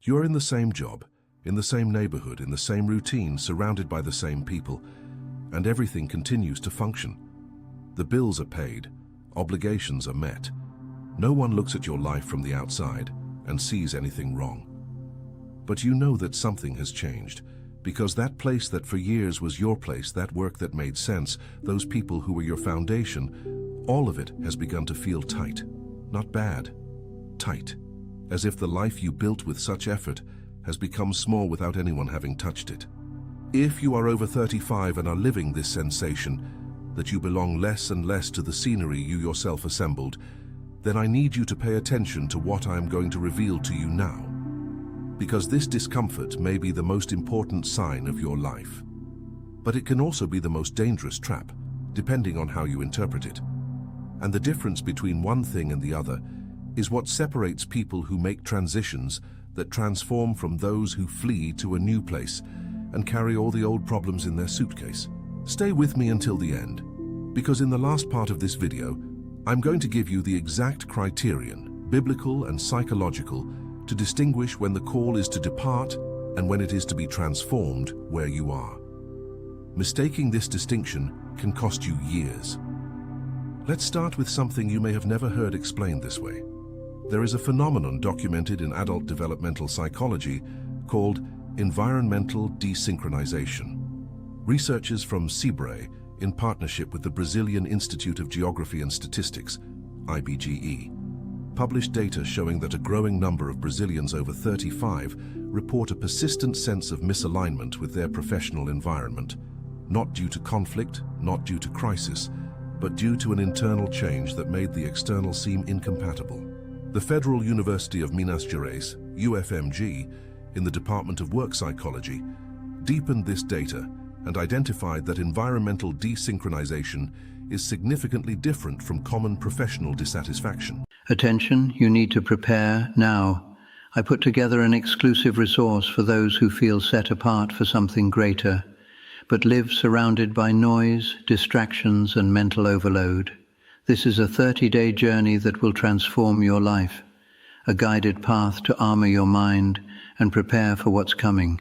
You are in the same job, in the same neighborhood, in the same routine, surrounded by the same people, and everything continues to function. The bills are paid, obligations are met. No one looks at your life from the outside and sees anything wrong. But you know that something has changed, because that place that for years was your place, that work that made sense, those people who were your foundation, all of it has begun to feel tight. Not bad, tight. As if the life you built with such effort has become small without anyone having touched it. If you are over 35 and are living this sensation that you belong less and less to the scenery you yourself assembled, then I need you to pay attention to what I am going to reveal to you now. Because this discomfort may be the most important sign of your life. But it can also be the most dangerous trap, depending on how you interpret it. And the difference between one thing and the other is what separates people who make transitions that transform from those who flee to a new place and carry all the old problems in their suitcase. Stay with me until the end, because in the last part of this video, I'm going to give you the exact criterion, biblical and psychological, to distinguish when the call is to depart and when it is to be transformed where you are. Mistaking this distinction can cost you years. Let's start with something you may have never heard explained this way. There is a phenomenon documented in adult developmental psychology called environmental desynchronization. Researchers from CIBRE, in partnership with the Brazilian Institute of Geography and Statistics, IBGE, published data showing that a growing number of Brazilians over 35 report a persistent sense of misalignment with their professional environment, not due to conflict, not due to crisis, but due to an internal change that made the external seem incompatible. The Federal University of Minas Gerais, UFMG, in the Department of Work Psychology, deepened this data and identified that environmental desynchronization is significantly different from common professional dissatisfaction. Attention, you need to prepare now. I put together an exclusive resource for those who feel set apart for something greater, but live surrounded by noise, distractions, and mental overload. This is a 30-day journey that will transform your life, a guided path to armor your mind and prepare for what's coming,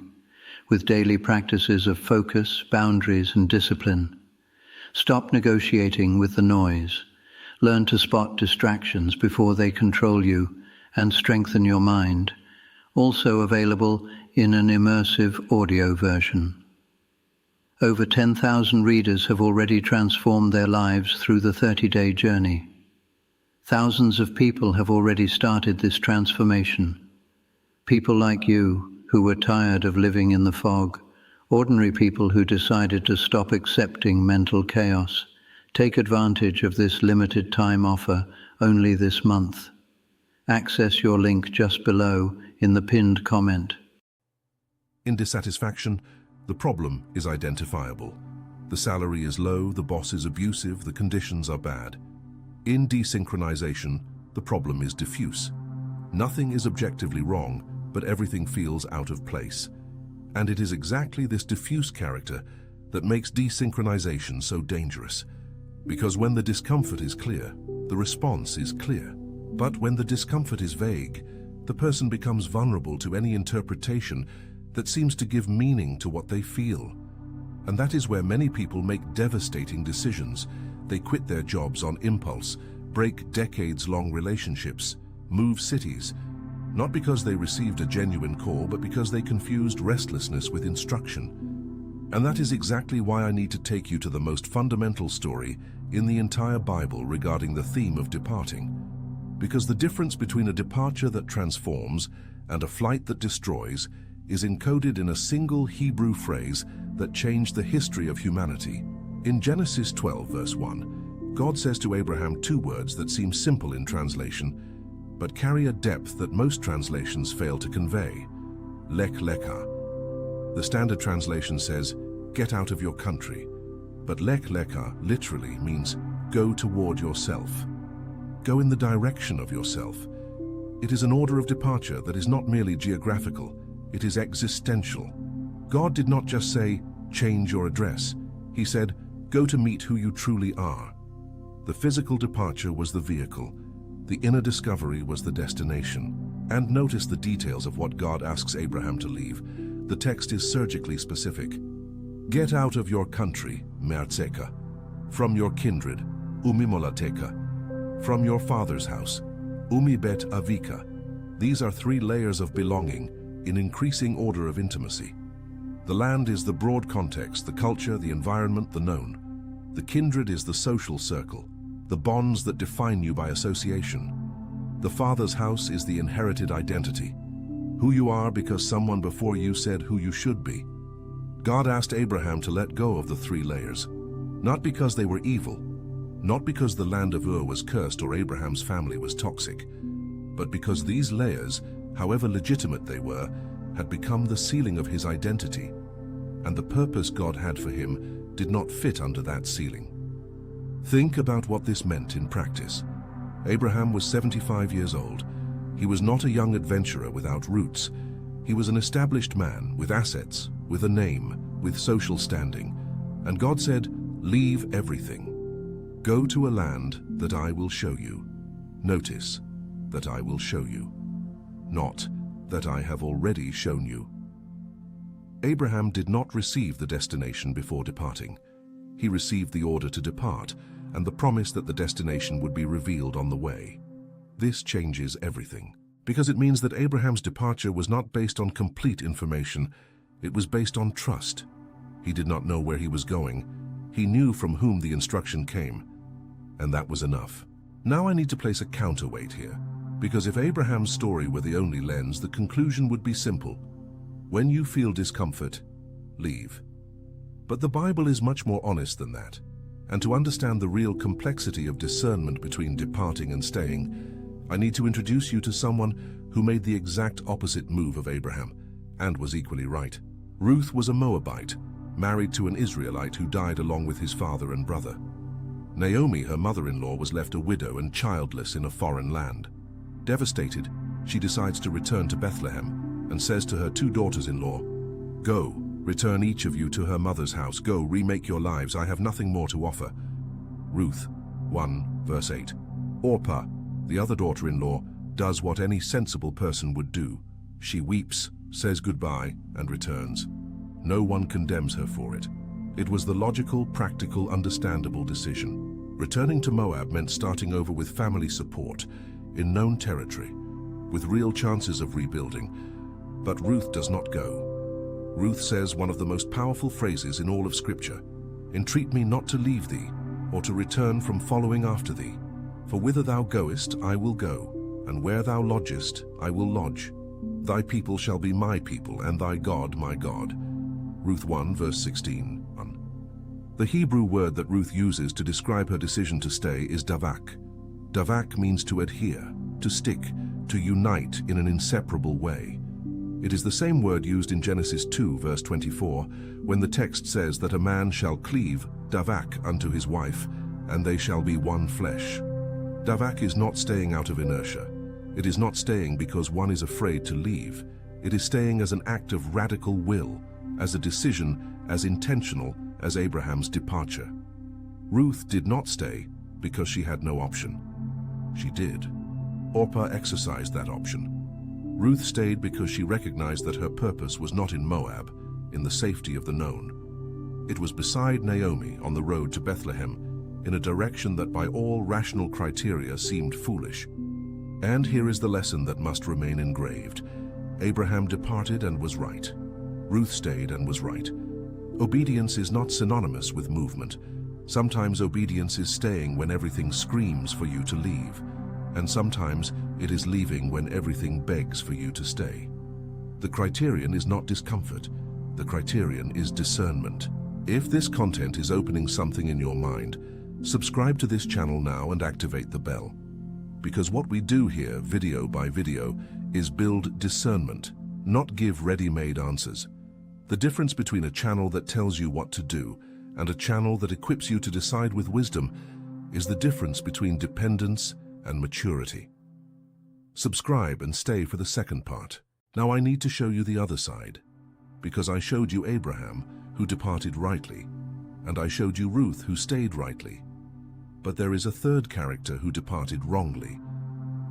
with daily practices of focus, boundaries, and discipline. Stop negotiating with the noise. Learn to spot distractions before they control you and strengthen your mind. Also available in an immersive audio version. Over 10,000 readers have already transformed their lives through the 30-day journey. Thousands of people have already started this transformation. People like you who were tired of living in the fog, ordinary people who decided to stop accepting mental chaos. Take advantage of this limited time offer only this month. Access your link just below in the pinned comment. In dissatisfaction, the problem is identifiable. The salary is low, the boss is abusive, the conditions are bad. In desynchronization, the problem is diffuse. Nothing is objectively wrong, but everything feels out of place. And it is exactly this diffuse character that makes desynchronization so dangerous. Because when the discomfort is clear, the response is clear. But when the discomfort is vague, the person becomes vulnerable to any interpretation that seems to give meaning to what they feel. And that is where many people make devastating decisions. They quit their jobs on impulse, break decades-long relationships, move cities, not because they received a genuine call, but because they confused restlessness with instruction. And that is exactly why I need to take you to the most fundamental story in the entire Bible regarding the theme of departing. Because the difference between a departure that transforms and a flight that destroys is encoded in a single Hebrew phrase that changed the history of humanity. In Genesis 12, verse 1, God says to Abraham two words that seem simple in translation, but carry a depth that most translations fail to convey. Lech Lecha. The Standard Translation says, get out of your country. But Lech Lecha literally means go toward yourself. Go in the direction of yourself. It is an order of departure that is not merely geographical, it is existential. God did not just say, change your address. He said, go to meet who you truly are. The physical departure was the vehicle. The inner discovery was the destination. And notice the details of what God asks Abraham to leave. The text is surgically specific. Get out of your country, Merzeka, from your kindred, Umimolateka, from your father's house, Umibet Avika. These are 3 layers of belonging in increasing order of intimacy. The land is the broad context, the culture, the environment, the known. The kindred is the social circle, the bonds that define you by association. The father's house is the inherited identity, who you are because someone before you said who you should be. God asked Abraham to let go of the 3 layers, not because they were evil, not because the land of Ur was cursed or Abraham's family was toxic, but because these layers, however legitimate they were, had become the ceiling of his identity, and the purpose God had for him did not fit under that ceiling. Think about what this meant in practice. Abraham was 75 years old. He was not a young adventurer without roots. He was an established man with assets, with a name, with social standing. And God said, "Leave everything. Go to a land that I will show you." Notice, that I will show you, not that I have already shown you. Abraham did not receive the destination before departing. He received the order to depart and the promise that the destination would be revealed on the way. This changes everything, because it means that Abraham's departure was not based on complete information, it was based on trust. He did not know where he was going. He knew from whom the instruction came, and that was enough. Now I need to place a counterweight here, because if Abraham's story were the only lens, the conclusion would be simple. When you feel discomfort, leave. But the Bible is much more honest than that. And to understand the real complexity of discernment between departing and staying, I need to introduce you to someone who made the exact opposite move of Abraham, and was equally right. Ruth was a Moabite, married to an Israelite who died along with his father and brother. Naomi, her mother-in-law, was left a widow and childless in a foreign land. Devastated, she decides to return to Bethlehem and says to her 2 daughters-in-law, "Go, return each of you to her mother's house. Go, remake your lives. I have nothing more to offer." Ruth 1, verse 8. Orpah, the other daughter-in-law, does what any sensible person would do. She weeps, says goodbye, and returns. No one condemns her for it. It was the logical, practical, understandable decision. Returning to Moab meant starting over with family support, in known territory, with real chances of rebuilding. But Ruth does not go. Ruth says one of the most powerful phrases in all of Scripture, "Entreat me not to leave thee, or to return from following after thee. For whither thou goest, I will go, and where thou lodgest, I will lodge. Thy people shall be my people, and thy God my God." Ruth 1, verse 16. The Hebrew word that Ruth uses to describe her decision to stay is davak. Davak means to adhere, to stick, to unite in an inseparable way. It is the same word used in Genesis 2, verse 24, when the text says that a man shall cleave, davak, unto his wife, and they shall be one flesh. Davak is not staying out of inertia. It is not staying because one is afraid to leave. It is staying as an act of radical will, as a decision, as intentional as Abraham's departure. Ruth did not stay because she had no option. She did. Orpah exercised that option. Ruth stayed because she recognized that her purpose was not in Moab, in the safety of the known. It was beside Naomi on the road to Bethlehem, in a direction that by all rational criteria seemed foolish. And here is the lesson that must remain engraved. Abraham departed and was right. Ruth stayed and was right. Obedience is not synonymous with movement. Sometimes obedience is staying when everything screams for you to leave, and sometimes it is leaving when everything begs for you to stay. The criterion is not discomfort. The criterion is discernment. If this content is opening something in your mind, subscribe to this channel now and activate the bell. Because what we do here, video by video, is build discernment, not give ready-made answers. The difference between a channel that tells you what to do and a channel that equips you to decide with wisdom is the difference between dependence and maturity. Subscribe and stay for the second part. Now I need to show you the other side, because I showed you Abraham, who departed rightly, and I showed you Ruth, who stayed rightly. But there is a third character who departed wrongly,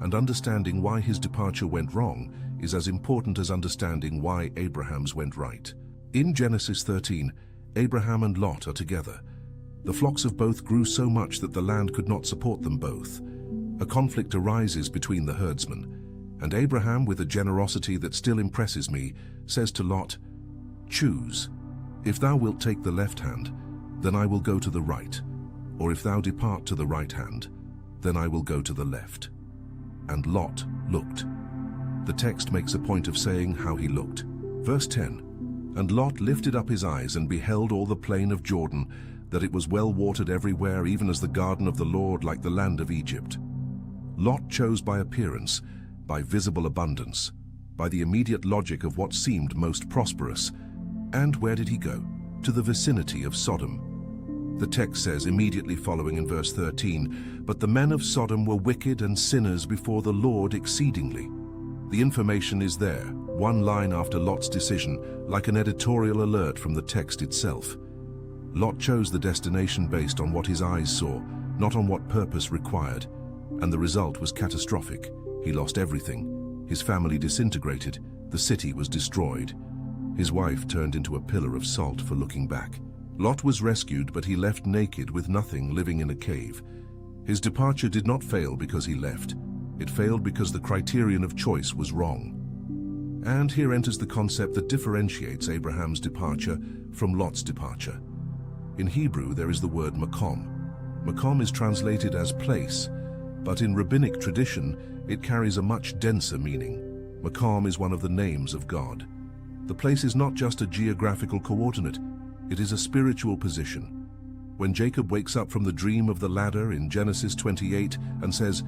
and understanding why his departure went wrong is as important as understanding why Abraham's went right. In Genesis 13, Abraham and Lot are together. The flocks of both grew so much that the land could not support them both. A conflict arises between the herdsmen, and Abraham, with a generosity that still impresses me, says to Lot, "Choose. If thou wilt take the left hand, then I will go to the right, or if thou depart to the right hand, then I will go to the left." And Lot looked. The text makes a point of saying how he looked. Verse 10, "And Lot lifted up his eyes and beheld all the plain of Jordan, that it was well watered everywhere, even as the garden of the Lord, like the land of Egypt." Lot chose by appearance, by visible abundance, by the immediate logic of what seemed most prosperous. And where did he go? To the vicinity of Sodom. The text says immediately following in verse 13, "But the men of Sodom were wicked and sinners before the Lord exceedingly." The information is there, one line after Lot's decision, like an editorial alert from the text itself. Lot chose the destination based on what his eyes saw, not on what purpose required, and the result was catastrophic. He lost everything. His family disintegrated. The city was destroyed. His wife turned into a pillar of salt for looking back. Lot was rescued, but he left naked with nothing, living in a cave. His departure did not fail because he left. It failed because the criterion of choice was wrong. And here enters the concept that differentiates Abraham's departure from Lot's departure. In Hebrew, there is the word makom. Makom is translated as place, but in rabbinic tradition, it carries a much denser meaning. Makom is one of the names of God. The place is not just a geographical coordinate, it is a spiritual position. When Jacob wakes up from the dream of the ladder in Genesis 28 and says,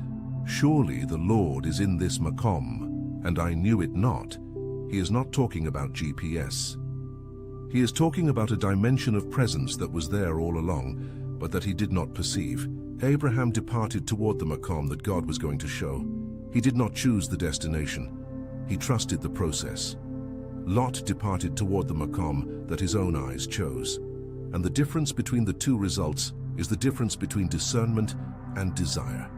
"Surely the Lord is in this makom, and I knew it not," he is not talking about GPS. He is talking about a dimension of presence that was there all along, but that he did not perceive. Abraham departed toward the makom that God was going to show. He did not choose the destination. He trusted the process. Lot departed toward the makom that his own eyes chose. And the difference between the two results is the difference between discernment and desire.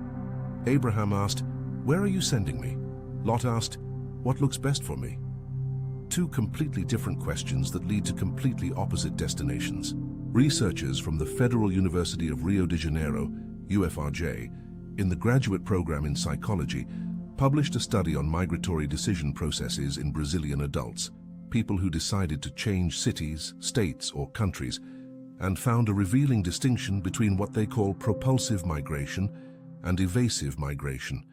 Abraham asked, "Where are you sending me?" Lot asked, "What looks best for me?" Two completely different questions that lead to completely opposite destinations. Researchers from the Federal University of Rio de Janeiro, UFRJ, in the graduate program in psychology, published a study on migratory decision processes in Brazilian adults, people who decided to change cities, states, or countries, and found a revealing distinction between what they call propulsive migration and evasive migration.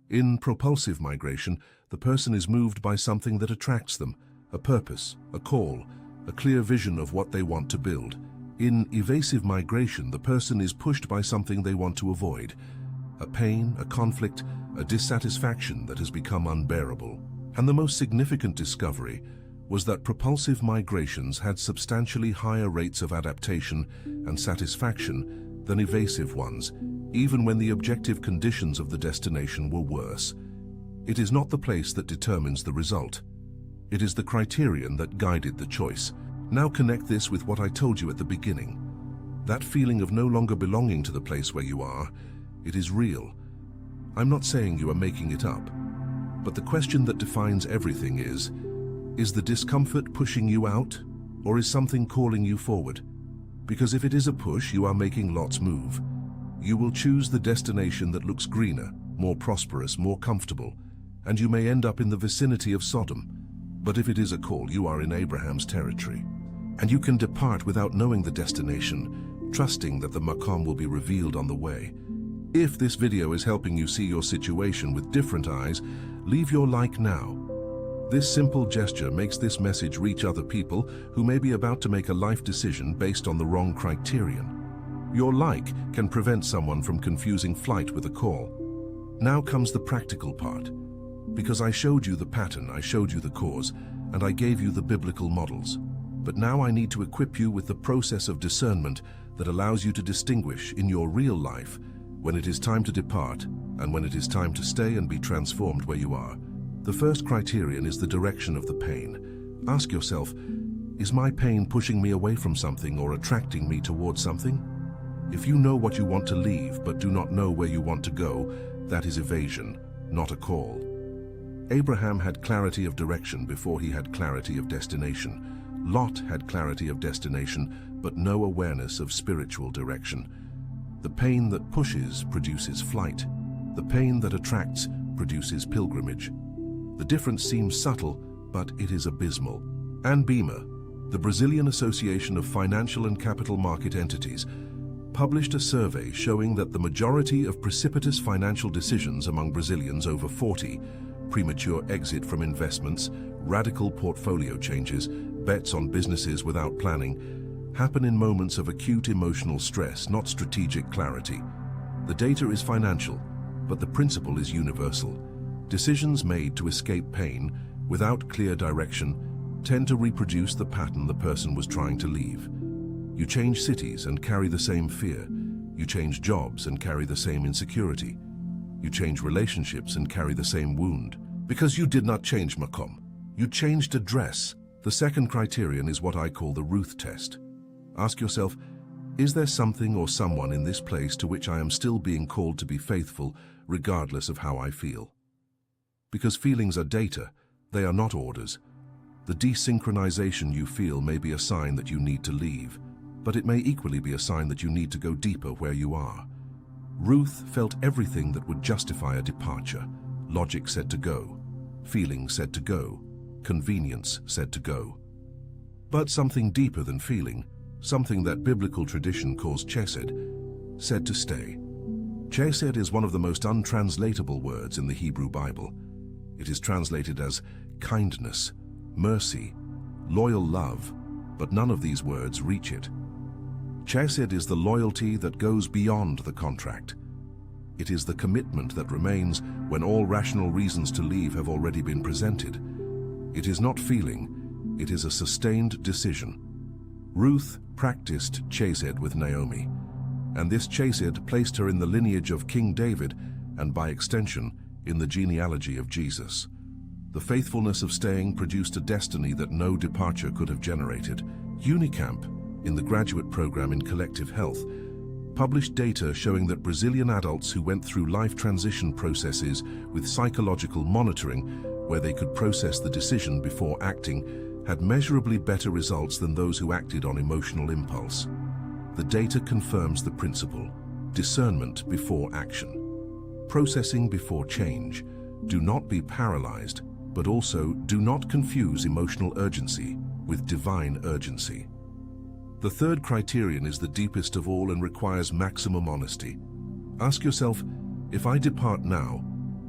In propulsive migration, the person is moved by something that attracts them, a purpose, a call, a clear vision of what they want to build. In evasive migration, the person is pushed by something they want to avoid, a pain, a conflict, a dissatisfaction that has become unbearable. And the most significant discovery was that propulsive migrations had substantially higher rates of adaptation and satisfaction than evasive ones, even when the objective conditions of the destination were worse. It is not the place that determines the result. It is the criterion that guided the choice. Now connect this with what I told you at the beginning. That feeling of no longer belonging to the place where you are, it is real. I'm not saying you are making it up, but the question that defines everything is the discomfort pushing you out, or is something calling you forward? Because if it is a push, you are making Lot's move. You will choose the destination that looks greener, more prosperous, more comfortable, and you may end up in the vicinity of Sodom. But if it is a call, you are in Abraham's territory. And you can depart without knowing the destination, trusting that the makom will be revealed on the way. If this video is helping you see your situation with different eyes, leave your like now. This simple gesture makes this message reach other people who may be about to make a life decision based on the wrong criterion. Your like can prevent someone from confusing flight with a call. Now comes the practical part. Because I showed you the pattern, I showed you the cause, and I gave you the biblical models. But now I need to equip you with the process of discernment that allows you to distinguish in your real life when it is time to depart and when it is time to stay and be transformed where you are. The first criterion is the direction of the pain. Ask yourself, is my pain pushing me away from something or attracting me towards something? If you know what you want to leave but do not know where you want to go, that is evasion. not a call. Abraham had clarity of direction before he had clarity of destination. Lot had clarity of destination, but no awareness of spiritual direction. The pain that pushes produces flight. The pain that attracts produces pilgrimage. The difference seems subtle, but it is abysmal. Anbima, the Brazilian Association of Financial and Capital Market Entities, published a survey showing that the majority of precipitous financial decisions among Brazilians over 40, premature exit from investments, radical portfolio changes, bets on businesses without planning, happen in moments of acute emotional stress, not strategic clarity. The data is financial, but the principle is universal. Decisions made to escape pain, without clear direction, tend to reproduce the pattern the person was trying to leave. You change cities and carry the same fear. You change jobs and carry the same insecurity. You change relationships and carry the same wound. Because you did not change makom. You changed address. The second criterion is what I call the Ruth test. Ask yourself, is there something or someone in this place to which I am still being called to be faithful, regardless of how I feel? Because feelings are data, they are not orders. The desynchronization you feel may be a sign that you need to leave, but it may equally be a sign that you need to go deeper where you are. Ruth felt everything that would justify a departure. Logic said to go. Feeling said to go. Convenience said to go. But something deeper than feeling, something that biblical tradition calls chesed, said to stay. Chesed is one of the most untranslatable words in the Hebrew Bible. It is translated as kindness, mercy, loyal love, but none of these words reach it. Chesed is the loyalty that goes beyond the contract. It is the commitment that remains when all rational reasons to leave have already been presented. It is not feeling, it is a sustained decision. Ruth practiced chesed with Naomi, and this chesed placed her in the lineage of King David and by extension in the genealogy of Jesus. The faithfulness of staying produced a destiny that no departure could have generated. Unicamp, in the graduate program in collective health, published data showing that Brazilian adults who went through life transition processes with psychological monitoring, where they could process the decision before acting, had measurably better results than those who acted on emotional impulse. The data confirms the principle: discernment before action. Processing before change. Do not be paralyzed, but also do not confuse emotional urgency with divine urgency. The third criterion is the deepest of all and requires maximum honesty. Ask yourself, if I depart now,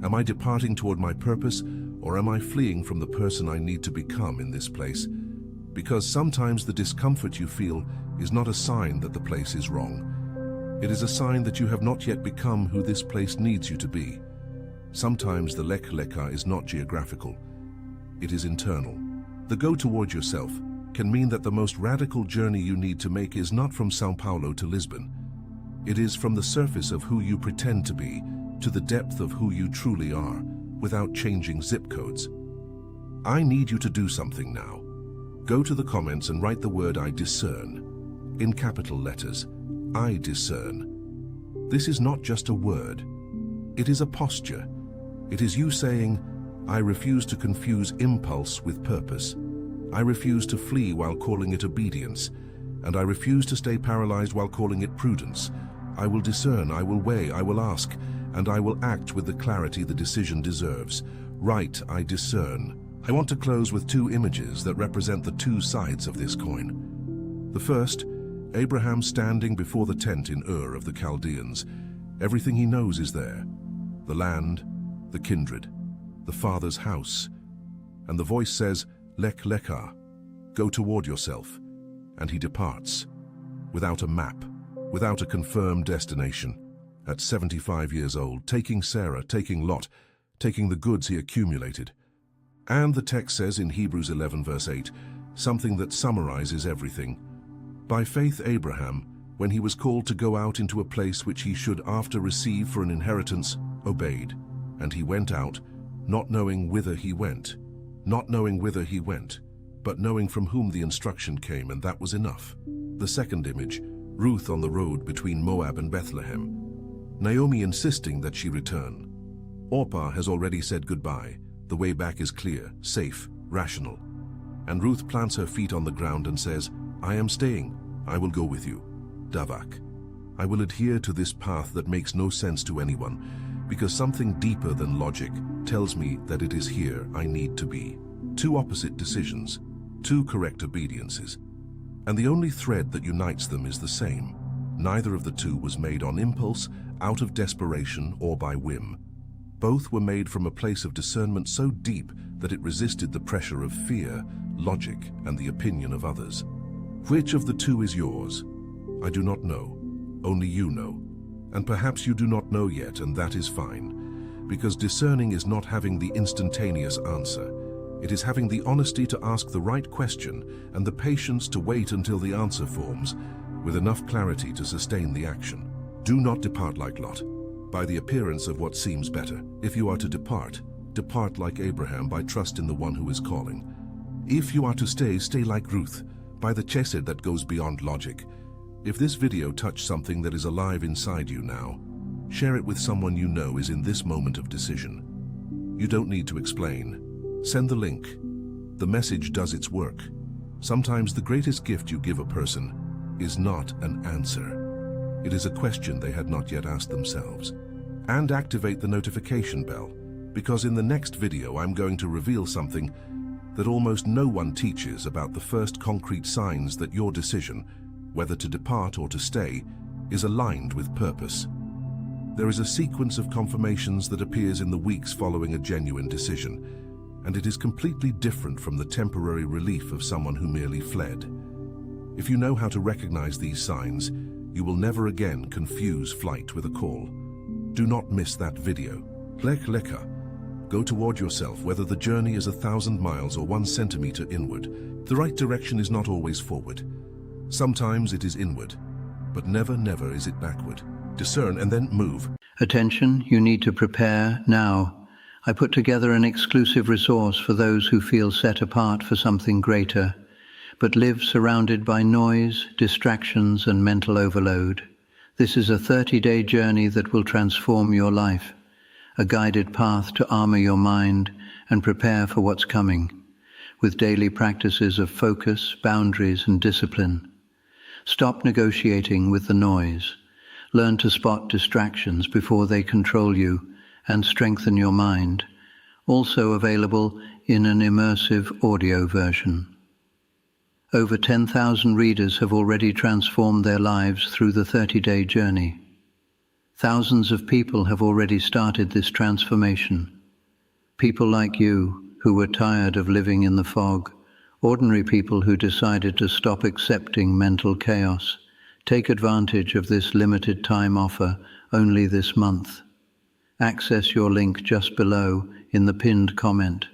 am I departing toward my purpose, or am I fleeing from the person I need to become in this place? Because sometimes the discomfort you feel is not a sign that the place is wrong. It is a sign that you have not yet become who this place needs you to be. Sometimes the lek leka is not geographical. It is internal. The go toward yourself can mean that the most radical journey you need to make is not from São Paulo to Lisbon. It is from the surface of who you pretend to be to the depth of who you truly are, without changing zip codes. I need you to do something now. Go to the comments and write the word I discern. In capital letters, I discern. This is not just a word. It is a posture. It is you saying, I refuse to confuse impulse with purpose. I refuse to flee while calling it obedience, and I refuse to stay paralyzed while calling it prudence. I will discern, I will weigh, I will ask, and I will act with the clarity the decision deserves. Right, I discern. I want to close with two images that represent the two sides of this coin. The first, Abraham standing before the tent in Ur of the Chaldeans. Everything he knows is there. The land, the kindred, the father's house. And the voice says, Lek leka, go toward yourself. And he departs, without a map, without a confirmed destination. At 75 years old, taking Sarah, taking Lot, taking the goods he accumulated. And the text says in Hebrews 11 verse 8, something that summarizes everything. By faith Abraham, when he was called to go out into a place which he should after receive for an inheritance, obeyed. And he went out, not knowing whither he went. Not knowing whither he went, but knowing from whom the instruction came, and that was enough. The second image, Ruth on the road between Moab and Bethlehem. Naomi insisting that she return. Orpah has already said goodbye. The way back is clear, safe, rational. And Ruth plants her feet on the ground and says, I am staying. I will go with you. Davak. I will adhere to this path that makes no sense to anyone, because something deeper than logic tells me that it is here I need to be. Two opposite decisions, two correct obediences. And the only thread that unites them is the same. Neither of the two was made on impulse, out of desperation, or by whim. Both were made from a place of discernment so deep that it resisted the pressure of fear, logic, and the opinion of others. Which of the two is yours? I do not know. Only you know. And perhaps you do not know yet, and that is fine. Because discerning is not having the instantaneous answer. It is having the honesty to ask the right question and the patience to wait until the answer forms, with enough clarity to sustain the action. Do not depart like Lot, by the appearance of what seems better. If you are to depart, depart like Abraham by trust in the one who is calling. If you are to stay, stay like Ruth, by the chesed that goes beyond logic. If this video touched something that is alive inside you now, share it with someone you know is in this moment of decision. You don't need to explain. Send the link. The message does its work. Sometimes the greatest gift you give a person is not an answer. It is a question they had not yet asked themselves. And activate the notification bell, because in the next video I'm going to reveal something that almost no one teaches about the first concrete signs that your decision, whether to depart or to stay, is aligned with purpose. There is a sequence of confirmations that appears in the weeks following a genuine decision, and it is completely different from the temporary relief of someone who merely fled. If you know how to recognize these signs, you will never again confuse flight with a call. Do not miss that video. Lek Leka. Go toward yourself, whether the journey is 1,000 miles or 1 centimeter inward. The right direction is not always forward. Sometimes it is inward, but never, never is it backward. Discern and then move. Attention, you need to prepare now. I put together an exclusive resource for those who feel set apart for something greater, but live surrounded by noise, distractions, and mental overload. This is a 30-day journey that will transform your life, a guided path to armor your mind and prepare for what's coming, with daily practices of focus, boundaries, and discipline. Stop negotiating with the noise. Learn to spot distractions before they control you, and strengthen your mind, also available in an immersive audio version. Over 10,000 readers have already transformed their lives through the 30-day journey. Thousands of people have already started this transformation. People like you, who were tired of living in the fog, ordinary people who decided to stop accepting mental chaos. Take advantage of this limited time offer only this month. Access your link just below in the pinned comment.